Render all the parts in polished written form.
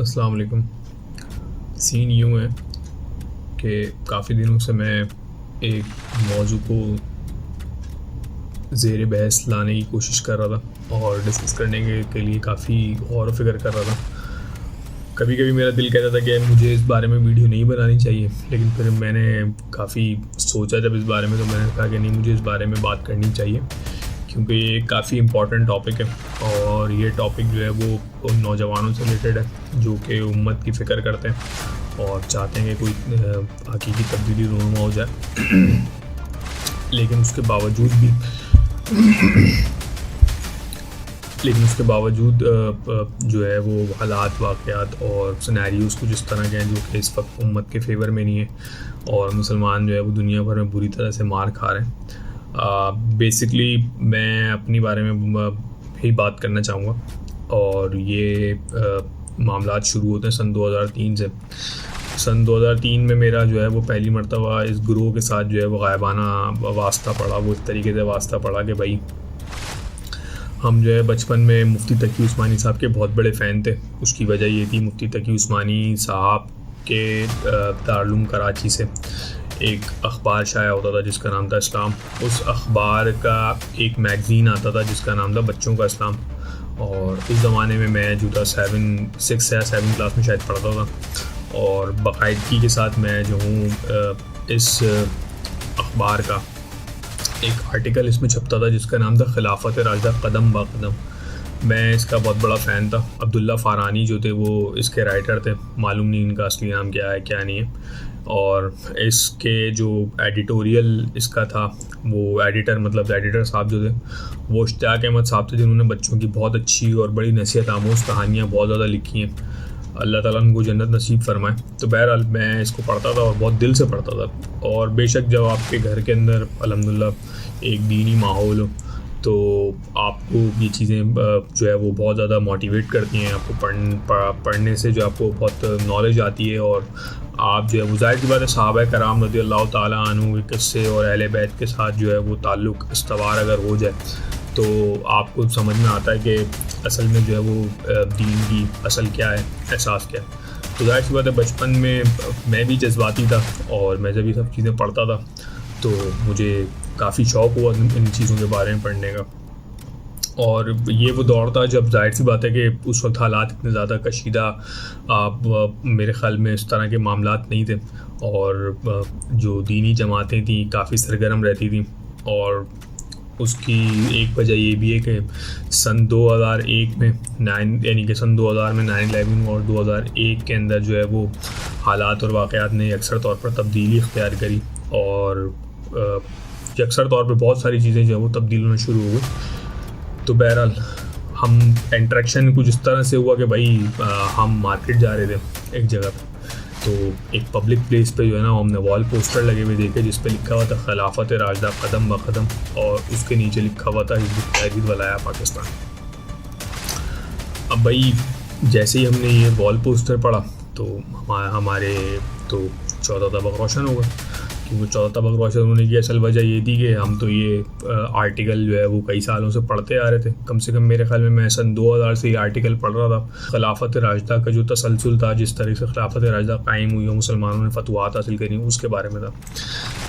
अस्सलाम वालेकुम। सीन यूँ है कि काफ़ी दिनों से मैं एक मौजू को ज़ेर बहस लाने की कोशिश कर रहा था और डिस्कस करने के लिए काफ़ी गौर व फ़िक्र कर रहा था। कभी कभी मेरा दिल कहता था कि मुझे इस बारे में वीडियो नहीं बनानी चाहिए, लेकिन फिर मैंने काफ़ी सोचा जब इस बारे में, तो मैंने कहा कि नहीं, मुझे इस बारे में बात करनी चाहिए क्योंकि ये काफ़ी इम्पॉर्टेंट टॉपिक है और ये टॉपिक जो है वो उन नौजवानों से रिलेटेड है जो कि उम्मत की फ़िक्र करते हैं और चाहते हैं कि कोई हकीकी तब्दीली रूनुमा हो जाए। लेकिन उसके बावजूद भी जो है वो हालात, वाक़यात और सिनेरियोज़ कुछ इस तरह के हैं जो कि इस वक्त उम्मत के फेवर में नहीं है और मुसलमान जो है वो दुनिया भर में बुरी तरह से मार खा रहे हैं। बेसिकली मैं अपनी बारे में ही बात करना चाहूँगा और ये मामलात शुरू होते हैं सन 2003 से। सन 2003 में मेरा जो है वो पहली मरतबा इस ग्रोह के साथ जो है वो गायबाना वास्ता पड़ा। वो इस तरीके से वास्ता पड़ा कि भाई, हम जो है बचपन में मुफ्ती तकी उस्मानी साहब के बहुत बड़े फ़ैन थे। उसकी वजह ये थी, मुफ्ती तकी उस्मानी साहब के दारुल कराची से एक अखबार शाया होता था जिसका नाम था इस्लाम। उस अखबार का एक मैगज़ीन आता था जिसका नाम था बच्चों का इस्लाम, और उस ज़माने में मैं जो था 6 या 7 क्लास में शायद पढ़ता था और बाकायदगी के साथ मैं जो हूँ इस अखबार का एक आर्टिकल इसमें छपता था जिसका नाम था खिलाफत राशिदा कदम बा कदम। मैं इसका बहुत बड़ा फ़ैन था। अब्दुल्ला फ़ारानी जो थे वो इसके राइटर थे, मालूम नहीं इनका असली नाम क्या है क्या नहीं है। और इसके जो एडिटोरियल इसका था, वो एडिटर साहब जो थे वो इश्तियाक अहमद साहब थे, जिन्होंने बच्चों की बहुत अच्छी और बड़ी नसीहत आमोज़ कहानियाँ बहुत ज़्यादा लिखी हैं। अल्लाह ताला उनको जन्नत नसीब फरमाए। तो बहरहाल मैं इसको पढ़ता था और बहुत दिल से पढ़ता था। और बेशक जब आपके घर के अंदर अल्हम्दुलिल्लाह एक दीनी माहौल हो तो आपको ये चीज़ें जो है वो बहुत ज़्यादा मोटिवेट करती हैं। आपको पढ़ने से जो आपको बहुत नॉलेज आती है और आप जो है वो ज़ाहिर सी बात है सहाबा कराम रज़ी अल्लाह ताला अन्हु के किस्से और अहले बैत के साथ जो है वो ताल्लुक़ इस्तवार अगर हो जाए तो आपको समझ में आता है कि असल में जो है वो दीन की असल क्या है, एहसास क्या है। तो ज़ाहिर सी बात है बचपन में मैं भी जज्बाती था और मैं जब ये सब चीज़ें पढ़ता था तो मुझे काफ़ी शौक़ हुआ इन चीज़ों के बारे में पढ़ने का। और ये वो दौर था जब ज़ाहिर सी बात है कि उस वक्त हालात इतने ज़्यादा कशीदा मेरे ख़्याल में इस तरह के मामलात नहीं थे और जो दीनी जमातें थीं काफ़ी सरगर्म रहती थीं। और उसकी एक वजह ये भी है कि सन 2001 में सन 2000 में 9/11 और 2001 के अंदर जो है वो हालात और वाक़यात ने अक्सर तौर पर तब्दीली इख्तियार करी और अक्सर तौर पर बहुत सारी चीज़ें जो है वो तब्दील होना शुरू हो गई। तो बहरहाल हम इंटरेक्शन कुछ इस तरह से हुआ कि भाई हम मार्केट जा रहे थे एक जगह पे, तो एक पब्लिक प्लेस पे जो है ना हमने वॉल पोस्टर लगे हुए देखे जिस पे लिखा हुआ था खिलाफत राशिदा कदम ब कदम और उसके नीचे लिखा हुआ था हिज़्ब उत-तहरीर वलाया पाकिस्तान। अब भाई जैसे ही हमने ये वॉल पोस्टर पढ़ा तो हमारे तो 14 तबक रोशन हो गए, क्योंकि 14 तबक रोशन होने की असल वजह ये थी कि हम तो ये आर्टिकल जो है वो कई सालों से पढ़ते आ रहे थे। कम से कम मेरे ख्याल में मैं सन 2000 से ये आर्टिकल पढ़ रहा था। खिलाफत राशिदा का जो तसलसल था, जिस तरह से खिलाफत राशिदा कायम हुई और मुसलमानों ने फतवात हासिल करी, उसके बारे में था।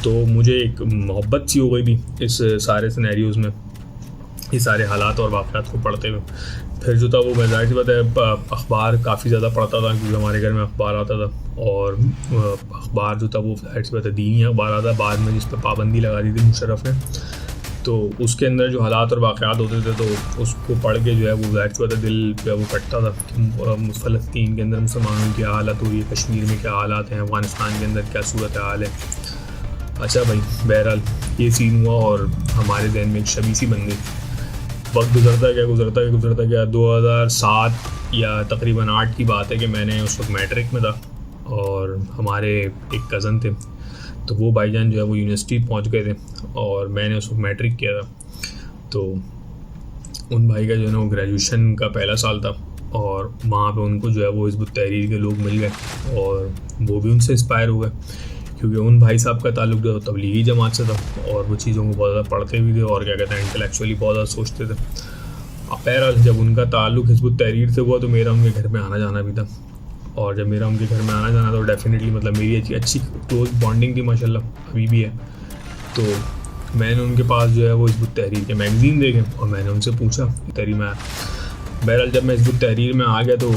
तो मुझे एक मोहब्बत सी हो गई थी इस सारे सिनेरियोज़ में, ये सारे हालात और वाक़यात को पढ़ते हुए। फिर जो था वो मैं ज़ाहिर सी बात है अखबार काफ़ी ज़्यादा पढ़ता था क्योंकि हमारे घर में अखबार आता था और अखबार जो था वो ज़ाहिर सी बात है दीनी अखबार आता बाद में, जिस पर पाबंदी लगा दी थी मुशर्रफ ने। तो उसके अंदर जो हालात और वाक़यात होते थे तो उसको पढ़ के जो है वो ज़ाहिर सी बात है दिल जो है वो कटता था कि फ़लस्तीन के अंदर मुसलमानों की हालत हो रही है, कश्मीर में क्या हालात हैं, अफ़गानिस्तान के अंदर क्या सूरत हाल है। अच्छा भाई, बहरहाल ये सीन हुआ और हमारे जहन में एक छवि सी बन गई। वक्त गुजरता गया 2007 या तकरीबन 8 की बात है कि मैंने उस वक्त मैट्रिक में था और हमारे एक कज़न थे, तो वो भाईजान जो है वो यूनिवर्सिटी पहुंच गए थे और मैंने उस वक्त मैट्रिक किया था। तो उन भाई का जो है ना वो ग्रेजुएशन का पहला साल था और वहाँ पे उनको जो है वो हिज़्ब उत-तहरीर के लोग मिल गए और वो भी उनसे इंस्पायर हो गए, क्योंकि उन भाई साहब का ताल्लुक जो तबलीगी जमात से था और वो चीज़ों को बहुत ज़्यादा पढ़ते भी थे और क्या कहते हैं इंटेलेक्चुअली बहुत ज़्यादा सोचते थे। अब बहरहाल जब उनका ताल्लुक हिज़्ब उत-तहरीर से हुआ तो मेरा उनके घर में आना जाना भी था और जब मेरा उनके घर में आना जाना तो डेफिनेटली मतलब मेरी अच्छी क्लोज बॉन्डिंग थी माशाल्लाह, अभी भी है। तो मैंने उनके पास जो है वो हिज़्ब ut-तहरीर के मैगज़ीन देखे और मैंने उनसे पूछा तहरीर में। बहरहाल जब मैं हिज़्ब ut-तहरीर में आ गया तो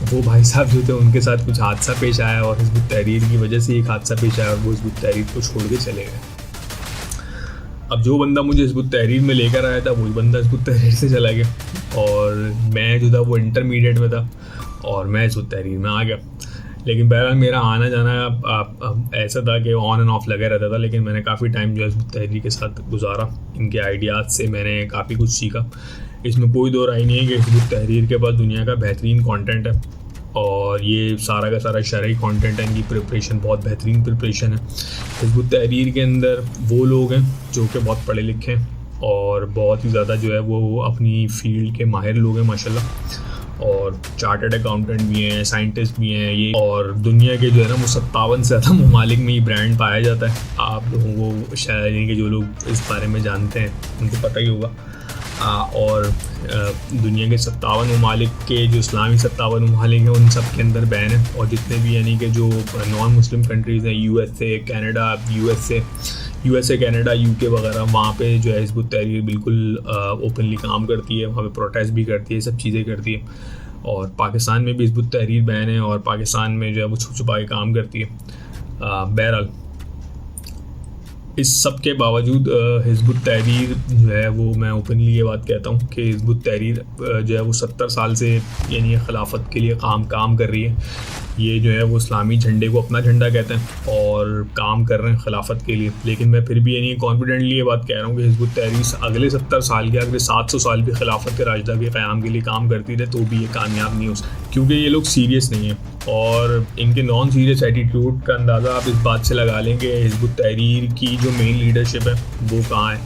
वो भाई साहब जो थे उनके साथ कुछ हादसा पेश आया और हिज़्ब ut-तहरीर की वजह से एक हादसा पेश आया और वो हिज़्ब ut-तहरीर को छोड़ के चले गए। अब जो बंदा मुझे हिज़्ब ut-तहरीर में लेकर आया था वही बंदा हिज़्ब ut-तहरीर से चला गया और मैं जो था वो इंटरमीडिएट में था और मैं हिज़्ब ut-तहरीर में आ गया। लेकिन बहरहाल मेरा आना जाना ऐसा था कि ऑन एंड ऑफ लगा रहता था, लेकिन मैंने काफ़ी टाइम जो है हिज़्ब ut-तहरीर के साथ गुजारा। इनके आइडियाज़ से मैंने काफ़ी कुछ सीखा। इसमें कोई दो राय नहीं है कि हिज़्ब ut-तहरीर के पास दुनिया का बेहतरीन कंटेंट है और ये सारा का सारा शरई कंटेंट है। इनकी प्रिपरेशन बहुत बेहतरीन प्रिपरेशन है। हिज़्ब ut-तहरीर के अंदर वो लोग हैं जो कि बहुत पढ़े लिखे हैं और बहुत ही ज़्यादा जो है वो अपनी फील्ड के माहिर लोग हैं माशाल्लाह, और चार्टर्ड अकाउंटेंट भी हैं, साइंटिस्ट भी हैं ये। और दुनिया के जो है ना वो 57 से ज़्यादा ममालिक में ये ब्रांड पाया जाता है। आप लोगों को शायद यानी कि जो लोग इस बारे में जानते हैं उनको पता ही होगा। और दुनिया के 57 ममालिक के जो इस्लामी 57 ममालिक हैं उन सब के अंदर बैन है। और जितने भी यानी कि जो नॉन मुस्लिम कंट्रीज़ हैं, यूएसए कनाडा यूके वगैरह, वहाँ पे जो है हिज़्ब ut-तहरीर बिल्कुल ओपनली काम करती है, वहाँ पे प्रोटेस्ट भी करती है, सब चीज़ें करती है। और पाकिस्तान में भी हिज़्ब ut-तहरीर बैन है और पाकिस्तान में जो है वो छुप छुपा के काम करती है। बहरहाल इस सब के बावजूद हिज़्ब ut-तहरीर जो है वो मैं ओपनली ये बात कहता हूँ कि हिज़्ब ut-तहरीर जो है वो 70 साल से यानी खिलाफत के लिए काम कर रही है। ये जो है वो इस्लामी झंडे को अपना झंडा कहते हैं और काम कर रहे हैं खिलाफत के लिए। लेकिन मैं फिर भी यानी कॉन्फिडेंटली ये बात कह रहा हूँ कि हिज़्ब ut-तहरीर अगले 70 साल के अगले 700 साल भी खिलाफत के राजदा के क़याम के लिए काम करती रहे तो भी ये कामयाब नहीं हो सकती, क्योंकि ये लोग सीरियस नहीं हैं। और इनके नॉन सीरियस एटीट्यूड का अंदाज़ा आप इस बात से लगा लें कि हिज़्ब ut-तहरीर की जो मेन लीडरशिप है वो कहाँ है,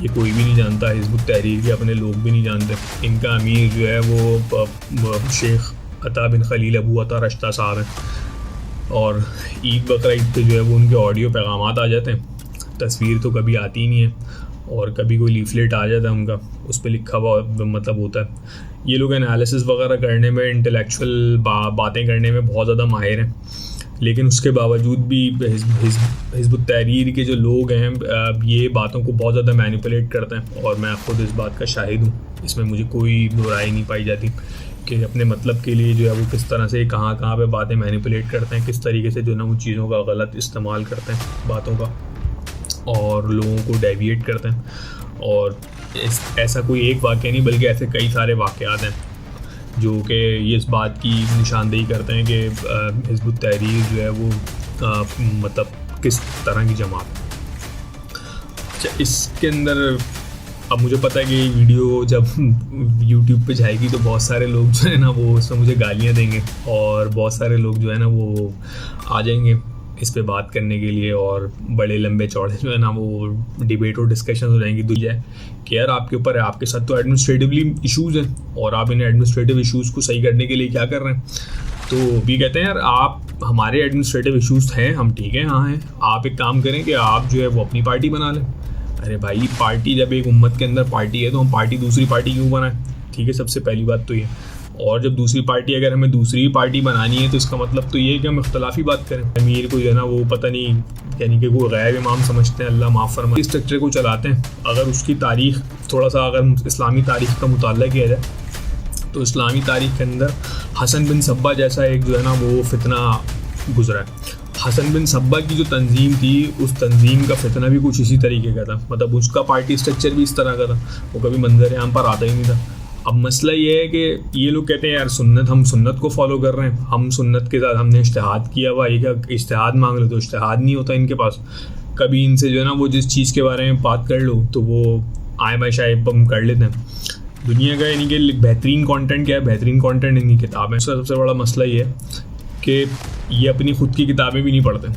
ये कोई भी नहीं जानता। हिज़्ब ut-तहरीर के अपने लोग भी नहीं जानते। इनका अमीर जो है वो शेख अता बिन खलील अबू अता रश्ता साहब हैं और ईद बकरा ईद पे जो है वो उनके ऑडियो पैगामात आ जाते हैं। तस्वीर तो कभी आती ही नहीं है और कभी कोई लीफलेट आ जाता है उनका, उस पर लिखा हुआ मतलब होता है। ये लोग एनालिसिस वगैरह करने में, इंटेलेक्चुअल बातें करने में बहुत ज़्यादा माहिर हैं, लेकिन उसके बावजूद भी हिज़्ब ut-तहरीर के जो लोग हैं ये बातों को बहुत ज़्यादा मैनिपुलेट करते हैं और मैं खुद इस बात का शाहिद हूँ। इसमें मुझे कोई दो राय नहीं पाई जाती कि अपने मतलब के लिए जो है वो किस तरह से कहाँ पे बातें मैनिपुलेट करते हैं, किस तरीके से जो ना वो चीज़ों का गलत इस्तेमाल करते हैं बातों का और लोगों को डेविएट करते हैं। और ऐसा कोई एक वाक़या नहीं बल्कि ऐसे कई सारे वाक़यात हैं जो कि ये इस बात की निशानदेही करते हैं कि हिज़्ब ut-तहरीर जो है वो मतलब किस तरह की जमात है। अच्छा, इसके अंदर अब मुझे पता है कि ये वीडियो जब YouTube पे जाएगी तो बहुत सारे लोग जो है ना वो उसमें मुझे गालियाँ देंगे और बहुत सारे लोग जो है ना वो आ जाएंगे इस पे बात करने के लिए और बड़े लंबे चौड़े जो है ना वो डिबेट और डिस्कशन हो जाएंगी। दूसरी है कि यार आपके ऊपर है, आपके साथ तो एडमिनिस्ट्रेटिवली इश्यूज़ हैं और आप इन एडमिनिस्ट्रेटिव इश्यूज़ को सही करने के लिए क्या कर रहे हैं। तो भी कहते हैं यार आप हमारे एडमिनिस्ट्रेटिव इश्यूज़ हैं, हम ठीक है हाँ हैं, आप एक काम करें कि आप जो है वो अपनी पार्टी बना लें। अरे भाई पार्टी जब एक उम्मत के अंदर पार्टी है तो हम पार्टी दूसरी पार्टी क्यों बनाएं, ठीक है, सबसे पहली बात तो ये। और जब दूसरी पार्टी अगर हमें दूसरी पार्टी बनानी है तो इसका मतलब तो ये है कि हम इख्तलाफी बात करें। अमीर को जो है ना वो पता नहीं यानी कि वो गैब इमाम समझते हैं, अल्लाह माफ़ फरमाए, इस स्ट्रक्चर को चलाते हैं। अगर उसकी तारीख़ थोड़ा सा अगर इस्लामी तारीख़ का मुताला किया जाए तो इस्लामी तारीख़ के अंदर हसन बिन सब्बा जैसा एक जो है ना वो फितना गुजरा है। हसन बिन सब्बा की जो तंजीम थी उस तंजीम का फितना भी कुछ इसी तरीके का था, मतलब उसका पार्टी स्ट्रक्चर भी इस तरह का था, वो कभी मंजर आम पर आता ही नहीं था। अब मसला ये है कि ये लोग कहते हैं यार सुन्नत, हम सुन्नत को फॉलो कर रहे हैं, हम सुन्नत के साथ हमने इज्तिहाद किया हुआ, ये क्या इज्तिहाद मांग लो तो इज्तिहाद नहीं होता इनके पास। कभी इनसे जो है ना वो जिस चीज़ के बारे में बात कर लो तो वो आए बाय शायद हम कर लेते हैं। दुनिया का यानी कि बेहतरीन कंटेंट क्या है, बेहतरीन कंटेंट इनकी किताबें। सबसे बड़ा मसला ये है कि ये अपनी खुद की किताबें भी नहीं पढ़ते,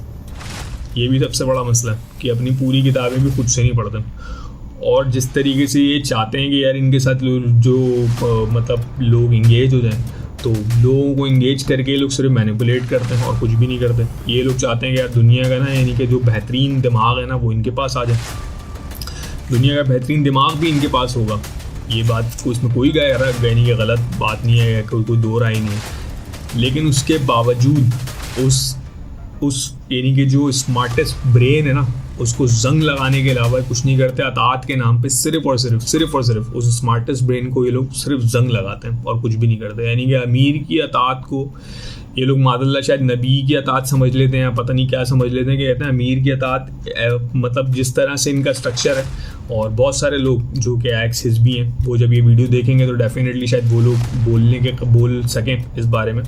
ये भी सबसे बड़ा मसला है कि अपनी पूरी किताबें भी खुद से नहीं पढ़ते। और जिस तरीके से ये चाहते हैं कि यार इनके साथ जो मतलब लोग इंगेज हो जाएं, तो लोगों को इंगेज करके ये लोग सिर्फ मैनिपुलेट करते हैं और कुछ भी नहीं करते। ये लोग चाहते हैं कि यार दुनिया का ना यानी कि जो बेहतरीन दिमाग है ना वो इनके पास आ जाए, दुनिया का बेहतरीन दिमाग भी इनके पास होगा। ये बात को इसमें कोई यानी कि गलत बात नहीं है, कोई दो राय नहीं है। लेकिन उसके बावजूद उस यानी कि जो स्मार्टेस्ट ब्रेन है ना, उसको जंग लगाने के अलावा कुछ नहीं करते। अतात के नाम पे सिर्फ और सिर्फ उस स्मार्टेस्ट ब्रेन को ये लोग सिर्फ जंग लगाते हैं और कुछ भी नहीं करते। यानी कि अमीर की अतात को ये लोग मादल्ला शायद नबी की अतात समझ लेते हैं, पता नहीं क्या समझ लेते हैं, कि कहते हैं अमीर की अतात मतलब जिस तरह से इनका स्ट्रक्चर है। और बहुत सारे लोग जो कि एक्स हिज़्बी हैं, वो जब ये वीडियो देखेंगे तो डेफिनेटली शायद वो लोग बोल सकें इस बारे में।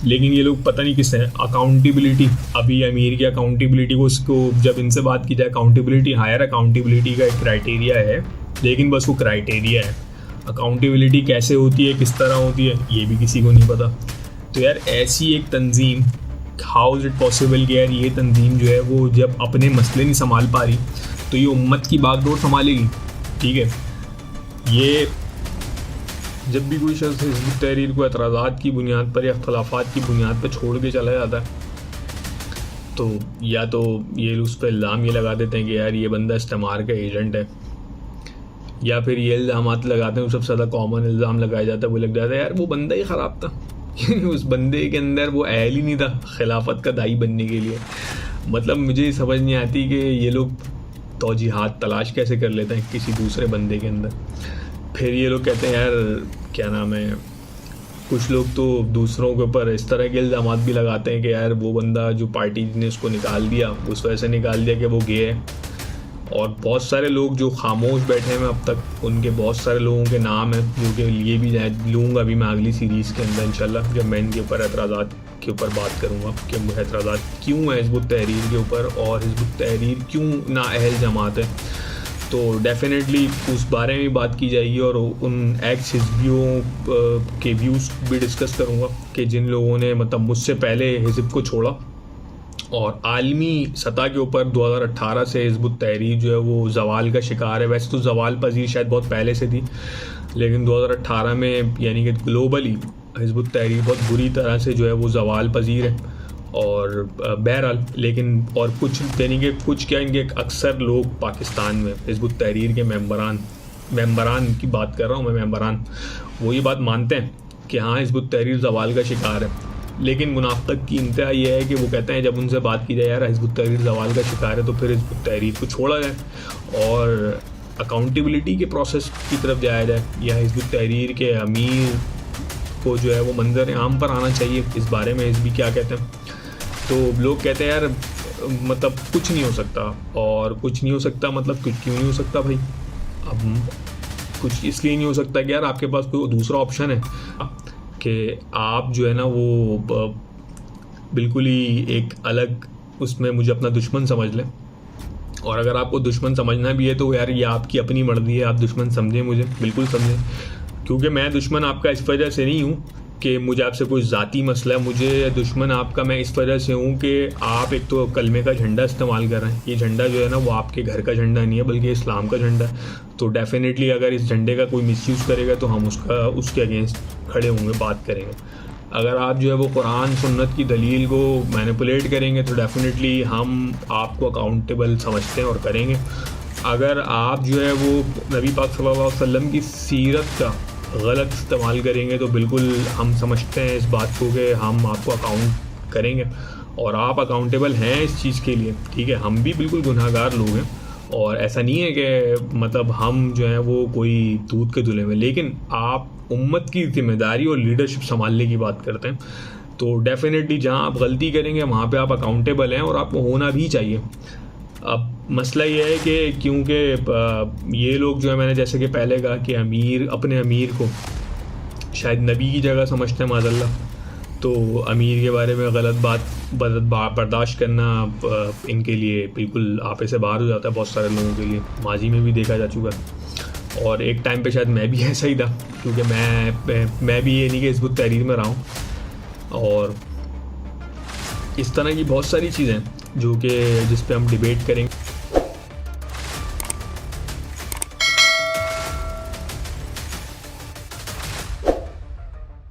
लेकिन ये लोग पता नहीं किस है अकाउंटेबिलिटी, अभी अमीर की अकाउंटेबिलिटी को उसको जब इनसे बात की जाए, अकाउंटेबिलिटी हायर अकाउंटेबिलिटी का एक क्राइटेरिया है, लेकिन बस वो क्राइटेरिया है। अकाउंटेबिलिटी कैसे होती है, किस तरह होती है, ये भी किसी को नहीं पता। तो यार ऐसी एक तंजीम, हाउ इज़ इट पॉसिबल कि यार ये तंजीम जो है वो जब अपने मसले नहीं संभाल पा रही तो ये उम्मत की बागडोर संभालेगी। ठीक है, ये जब भी कोई शख्स हिज़्ब तहरीर को एतराज़ात की बुनियाद पर या अख्तलाफ़ात की बुनियाद पर छोड़ के चला जाता है, तो या तो ये उस पर इल्ज़ाम ये लगा देते हैं कि यार ये बंदा इस्तेमार का एजेंट है, या फिर ये इल्ज़ामात लगाते हैं, सबसे ज़्यादा कॉमन इल्ज़ाम लगाया जाता है, वो लग जाता है यार वो बंदा ही ख़राब था उस बंदे के अंदर वो अहल ही नहीं था खिलाफत का दाई बनने के लिए। मतलब मुझे समझ नहीं आती कि ये लोग तौजीहात तलाश कैसे कर लेते हैं किसी दूसरे बंदे के अंदर। फिर ये लोग कहते हैं यार क्या नाम है, कुछ लोग तो दूसरों के ऊपर इस तरह के इल्ज़ामात भी लगाते हैं कि यार वो बंदा जो पार्टी ने उसको निकाल दिया, उस वजह से निकाल दिया कि वो गे है। और बहुत सारे लोग जो खामोश बैठे हैं अब तक, उनके बहुत सारे लोगों के नाम हैं जो कि लिए भी लूँगा अभी मैं अगली सीरीज़ के अंदर इंशाल्लाह, जब मैं इनके ऊपर एतराज़ात के ऊपर बात करूँगा कि एतराज़ात क्यों है हिज़्ब तहरीर के ऊपर और हिज़्ब तहरीर क्यों नाअहल जमात है। तो डेफिनेटली उस बारे में बात की जाएगी और उन एक्स हिज़्बियों के व्यूज़ भी डिस्कस करूँगा कि जिन लोगों ने मतलब मुझसे पहले हिज़्ब को छोड़ा और आलमी सतह के ऊपर 2018 से हिज़्ब तहरीर जो है वो ज़वाल का शिकार है। वैसे तो ज़वाल पजीर शायद बहुत पहले से थी, लेकिन 2018 में यानी कि ग्लोबली हिज़्ब तहरीर बहुत बुरी तरह से जो है वो ज़वाल पजीर है। और बहरहाल लेकिन और कुछ यानी कि कुछ क्या इनके अक्सर लोग पाकिस्तान में हिज़्ब तहरीर के मेंबरान की बात कर रहा हूँ मैं, मेंबरान वो ये बात मानते हैं कि हाँ हिज़्ब तहरीर ज़वाल का शिकार है। लेकिन मुनाफ़क़त की इंतहा ये है कि वो कहते हैं जब उनसे बात की जाए यार हिज़्ब तहरीर ज़वाल का शिकार है तो फिर हिज़्ब तहरीर को छोड़ा जाए और अकाउंटेबिलिटी के प्रोसेस की तरफ जाया जाए, या हिज़्ब तहरीर के अमीर को जो है वो मंजर आम पर आना चाहिए। इस बारे में हिज़्बी क्या कहते हैं? तो लोग कहते हैं यार मतलब कुछ नहीं हो सकता, और कुछ नहीं हो सकता मतलब कुछ क्यों नहीं हो सकता भाई? अब कुछ इसलिए नहीं हो सकता कि यार आपके पास कोई दूसरा ऑप्शन है कि आप जो है ना वो बिल्कुल ही एक अलग उसमें मुझे अपना दुश्मन समझ लें। और अगर आपको दुश्मन समझना भी है तो यार ये आपकी अपनी मर्ज़ी है, आप दुश्मन समझें, मुझे बिल्कुल समझें, क्योंकि मैं दुश्मन आपका इस वजह से नहीं हूँ कि मुझे आपसे कोई ज़ाती मसला है। मुझे दुश्मन आपका मैं इस वजह से हूँ कि आप एक तो कलमे का झंडा इस्तेमाल कर रहे हैं। ये झंडा जो है ना वो आपके घर का झंडा नहीं है बल्कि इस्लाम का झंडा है। तो डेफिनेटली अगर इस झंडे का कोई मिसयूज़ करेगा तो हम उसके अगेंस्ट खड़े होंगे, बात करेंगे। अगर आप जो है वो कुरान सुन्नत की दलील को मैनिपुलेट करेंगे तो डेफिनेटली हम आपको अकाउंटेबल समझते हैं और करेंगे। अगर आप जो है वो नबी पाक सल्लल्लाहु अलैहि वसल्लम की सीरत का गलत इस्तेमाल करेंगे तो बिल्कुल हम समझते हैं इस बात को कि हम आपको अकाउंट करेंगे और आप अकाउंटेबल हैं इस चीज़ के लिए। ठीक है, हम भी बिल्कुल गुनहगार लोग हैं और ऐसा नहीं है कि मतलब हम जो है वो कोई दूध के धुले में, लेकिन आप उम्मत की जिम्मेदारी और लीडरशिप संभालने की बात करते हैं तो डेफिनेटली जहाँ आप गलती करेंगे वहाँ पे आप अकाउंटेबल हैं और आपको होना भी चाहिए। अब मसला ये है कि क्योंकि ये लोग जो है मैंने जैसे कि पहले कहा कि अपने अमीर को शायद नबी की जगह समझते हैं माज़अल्लाह, तो अमीर के बारे में गलत बात बर्दाश्त करना इनके लिए बिल्कुल आपे से बाहर हो जाता है। बहुत सारे लोगों के लिए माजी में भी देखा जा चुका है और एक टाइम पे शायद मैं भी ऐसा ही था, क्योंकि मैं भी ये नहीं कि हिज़्ब तहरीर में रहा हूँ। और इस तरह की बहुत सारी चीज़ें जो कि जिस पे हम डिबेट करेंगे।